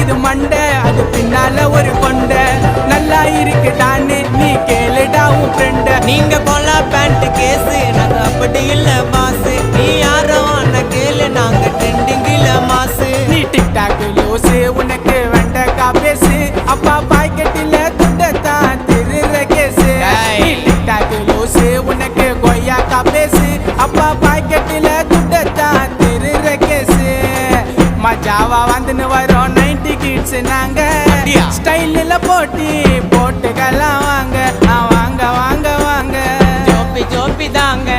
இது மண்டை, அது பின்னால ஒரு கொண்டை. நல்லா இருக்குடான்னு நீ கேளுடா உன் ஃப்ரெண்ட. நீங்க கொலா பேண்ட் கேஸு, நாங்க அப்படி இல்ல பாசு. நீ யாரோ அண்ணா கேளு, நாங்க ட்ரெண்டிங்கில மாசு. நீ டிக்டாக் லூசு, உனக்கு வெண்டக்கா பேசு. அப்பா பாக்கெட்டில துண்டத்தான் திருற கேசு. நீ டிக்டாக் லூசு, உனக்கு கொய்யாக்கா பேசு. அப்பா பாக்கெட்டில துண்டத்தான் திருற கேசு. மஜாவா வந்துன்னு வரோம் 90 கிட்ஸ் நாங்க. ஸ்டைலில் போட்டி போட்டுக்கலாம் வாங்க, வாங்க வாங்க வாங்க. ஜோப்பி ஜோப்பி தாங்க.